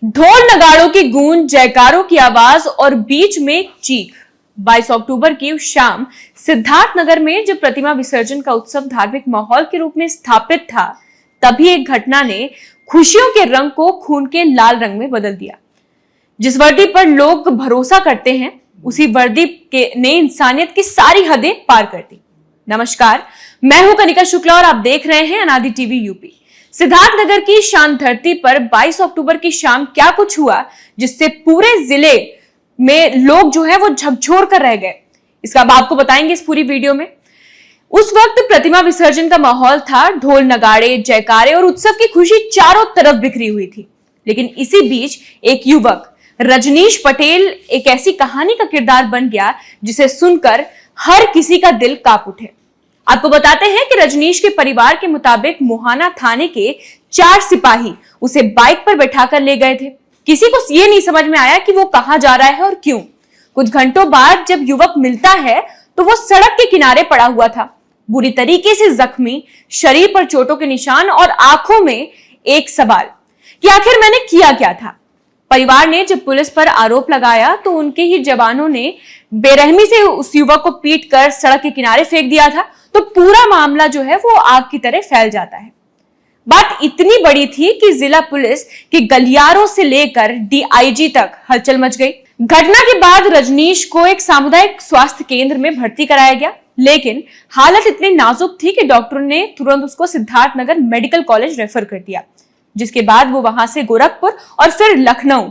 ढोल नगाड़ों की गूंज, जयकारों की आवाज और बीच में एक चीख। 22 अक्टूबर की शाम सिद्धार्थनगर में जब प्रतिमा विसर्जन का उत्सव धार्मिक माहौल के रूप में स्थापित था, तभी एक घटना ने खुशियों के रंग को खून के लाल रंग में बदल दिया। जिस वर्दी पर लोग भरोसा करते हैं, उसी वर्दी ने इंसानियत की सारी हदें पार कर दी। नमस्कार, मैं हूं कनिका शुक्ला और आप देख रहे हैं अनादि टीवी यूपी। सिद्धार्थनगर की शांत धरती पर 22 अक्टूबर की शाम क्या कुछ हुआ जिससे पूरे जिले में लोग जो है वो झकझोर कर रह गए, इसका अब आपको बताएंगे इस पूरी वीडियो में। उस वक्त प्रतिमा विसर्जन का माहौल था, ढोल नगाड़े, जयकारे और उत्सव की खुशी चारों तरफ बिखरी हुई थी। लेकिन इसी बीच एक युवक रजनीश पटेल एक ऐसी कहानी का किरदार बन गया जिसे सुनकर हर किसी का दिल कांप उठे। आपको बताते हैं कि रजनीश के परिवार के मुताबिक मोहाना थाने के 4 सिपाही उसे बाइक पर बैठाकर ले गए थे। किसी को ये नहीं समझ में आया कि वो कहां जा रहा है और क्यों। कुछ घंटों बाद जब युवक मिलता है तो वो सड़क के किनारे पड़ा हुआ था, बुरी तरीके से जख्मी, शरीर पर चोटों के निशान और आंखों में एक सवाल कि आखिर मैंने किया क्या था। परिवार ने जब पुलिस पर आरोप लगाया तो उनके ही जवानों ने बेरहमी से उस युवक को पीटकर सड़क के किनारे फेंक दिया था, तो पूरा मामला जो है वो आग की तरह फैल जाता है। बात इतनी बड़ी थी कि जिला पुलिस के गलियारों से लेकर डीआईजी तक हलचल मच गई। घटना के बाद रजनीश को एक सामुदायिक स्वास्थ्य केंद्र में भर्ती कराया गया, लेकिन हालत इतनी नाजुक थी कि डॉक्टरों ने तुरंत उसको सिद्धार्थनगर मेडिकल कॉलेज रेफर कर दिया, जिसके बाद वो वहां से गोरखपुर और फिर लखनऊ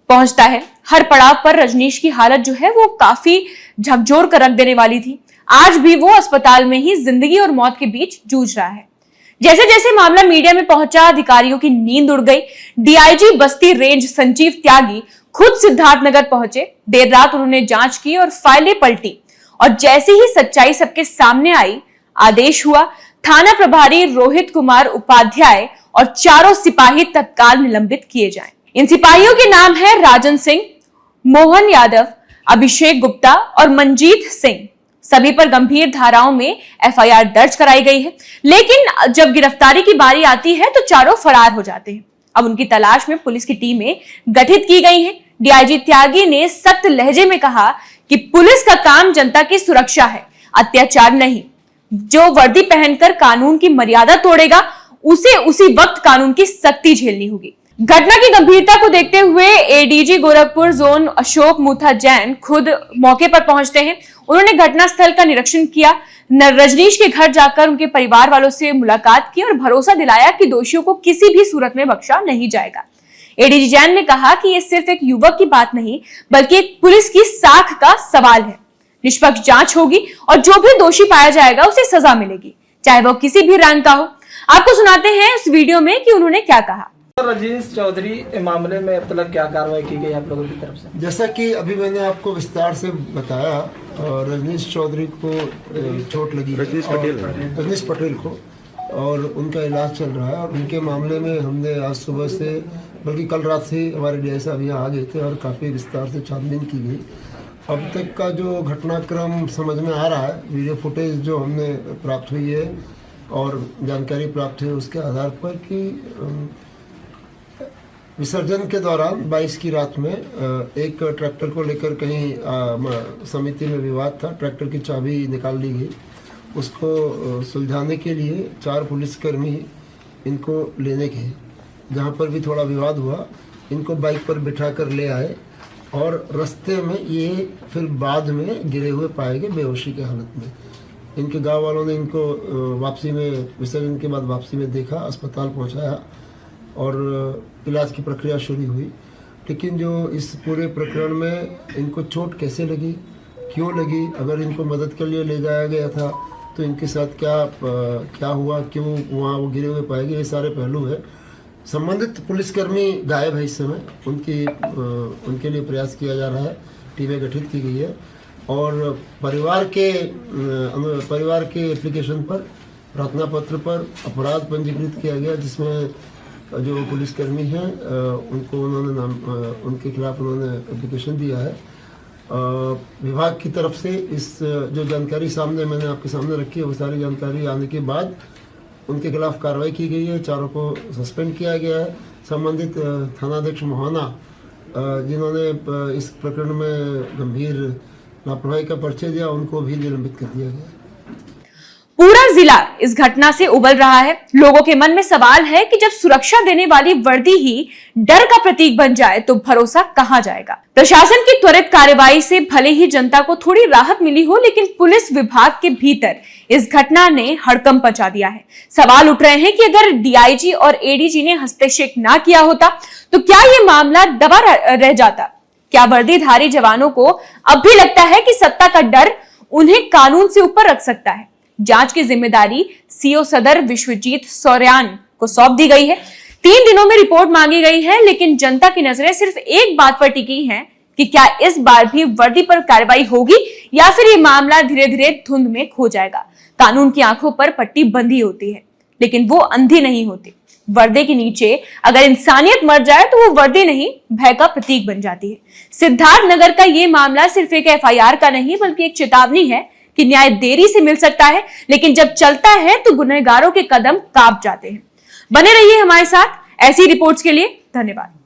पहुंचता है। हर पड़ाव पर रजनीश की हालत जो है वो काफी झकझोर कर रख देने वाली थी। आज भी वो अस्पताल में ही जिंदगी और मौत के बीच जूझ रहा है। जैसे जैसे मामला मीडिया में पहुंचा, अधिकारियों की नींद उड़ गई। डीआईजी बस्ती रेंज संजीव त्यागी खुद सिद्धार्थनगर पहुंचे। देर रात उन्होंने जांच की और फाइलें पलटी, और जैसे ही सच्चाई सबके सामने आई, आदेश हुआ थाना प्रभारी रोहित कुमार उपाध्याय और 4 सिपाही तत्काल निलंबित किए जाएं। इन सिपाहियों के नाम है राजन सिंह, मोहन यादव, अभिषेक गुप्ता और मंजीत सिंह। सभी पर गंभीर धाराओं में एफआईआर दर्ज कराई गई है, लेकिन जब गिरफ्तारी की बारी आती है तो चारों फरार हो जाते हैं। अब उनकी तलाश में पुलिस की टीमें गठित की गई हैं। डीआईजी त्यागी ने सख्त लहजे में कहा कि पुलिस का काम जनता की सुरक्षा है, अत्याचार नहीं। जो वर्दी पहनकर कानून की मर्यादा तोड़ेगा उसे उसी वक्त कानून की सख्ती झेलनी होगी। घटना की गंभीरता को देखते हुए एडीजी गोरखपुर जोन अशोक मुथा जैन खुद मौके पर पहुंचते हैं। उन्होंने घटनास्थल का निरीक्षण किया, रजनीश के घर जाकर उनके परिवार वालों से मुलाकात की और भरोसा दिलाया कि दोषियों को किसी भी सूरत में बख्शा नहीं जाएगा। एडीजी जैन ने कहा कि यह सिर्फ एक युवक की बात नहीं, बल्कि एक पुलिस की साख का सवाल है। निष्पक्ष जांच होगी और जो भी दोषी पाया जाएगा उसे सजा मिलेगी, चाहे वो किसी भी रंग का हो। आपको सुनाते हैं इस वीडियो में कि उन्होंने क्या कहा। रजनीश चौधरी मामले में अब तक क्या कार्रवाई की गई आप लोगों की तरफ से? जैसा कि अभी मैंने आपको विस्तार से बताया, रजनीश चौधरी को चोट लगी, रजनीश पटेल को, और उनका इलाज चल रहा है। और उनके मामले में हमने आज सुबह से, बल्कि कल रात से हमारे डीआई साहब यहाँ आ गए थे और काफ़ी विस्तार से छानबीन की गई। अब तक का जो घटनाक्रम समझ में आ रहा है, वीडियो फुटेज जो हमने प्राप्त हुई है और जानकारी प्राप्त हुई उसके आधार पर कि विसर्जन के दौरान 22 की रात में एक ट्रैक्टर को लेकर कहीं समिति में विवाद था। ट्रैक्टर की चाबी निकाल ली गई। उसको सुलझाने के लिए 4 पुलिसकर्मी इनको लेने गए। जहाँ पर भी थोड़ा विवाद हुआ, इनको बाइक पर बिठा कर ले आए और रास्ते में ये फिर बाद में गिरे हुए पाए गए बेहोशी की हालत में। इनके गांव वालों ने इनको वापसी में, विसर्जन के बाद वापसी में देखा, अस्पताल पहुँचाया और इलाज की प्रक्रिया शुरू हुई। लेकिन जो इस पूरे प्रकरण में इनको चोट कैसे लगी, क्यों लगी, अगर इनको मदद के लिए ले जाया गया था तो इनके साथ क्या हुआ, क्यों वहाँ वो गिरे हुए पाए गए, ये सारे पहलू है। संबंधित पुलिसकर्मी गायब है इस समय, उनके लिए प्रयास किया जा रहा है, टीमें गठित की गई है और परिवार के एप्लीकेशन पर, प्रार्थना पत्र पर अपराध पंजीकृत किया गया, जिसमें जो पुलिसकर्मी हैं उनको उनके खिलाफ उन्होंने एप्लीकेशन दिया है। विभाग की तरफ से इस जो जानकारी सामने मैंने आपके सामने रखी है, वो सारी जानकारी आने के बाद उनके खिलाफ कार्रवाई की गई है। चारों को सस्पेंड किया गया है। संबंधित थानाध्यक्ष मोहाना जिन्होंने इस प्रकरण में गंभीर लापरवाही का परिचय दिया, उनको भी निलंबित कर दिया गया। पूरा जिला इस घटना से उबल रहा है। लोगों के मन में सवाल है कि जब सुरक्षा देने वाली वर्दी ही डर का प्रतीक बन जाए तो भरोसा कहां जाएगा। प्रशासन की त्वरित कार्रवाई से भले ही जनता को थोड़ी राहत मिली हो, लेकिन पुलिस विभाग के भीतर इस घटना ने हड़कंप मचा दिया है। सवाल उठ रहे हैं कि अगर डीआईजी और एडीजी ने हस्तक्षेप ना किया होता तो क्या ये मामला दबा रह जाता? क्या वर्दीधारी जवानों को अब भी लगता है कि सत्ता का डर उन्हें कानून से ऊपर रख सकता है? जांच की जिम्मेदारी सीओ सदर विश्वजीत सौर्यान को सौंप दी गई है। 3 दिनों में रिपोर्ट मांगी गई है, लेकिन जनता की नजरें सिर्फ एक बात पर टिकी हैं कि क्या इस बार भी वर्दी पर कार्रवाई होगी या फिर ये मामला धीरे धीरे धुंध में खो जाएगा। कानून की आंखों पर पट्टी बंधी होती है, लेकिन वो अंधी नहीं होती। वर्दी के नीचे अगर इंसानियत मर जाए तो वो वर्दी नहीं, भय का प्रतीक बन जाती है। सिद्धार्थ नगर का ये मामला सिर्फ एक एफआईआर का नहीं, बल्कि एक चेतावनी है कि न्याय देरी से मिल सकता है, लेकिन जब चलता है तो गुनहगारों के कदम कांप जाते हैं। बने रहिए हमारे साथ ऐसी रिपोर्ट्स के लिए। धन्यवाद।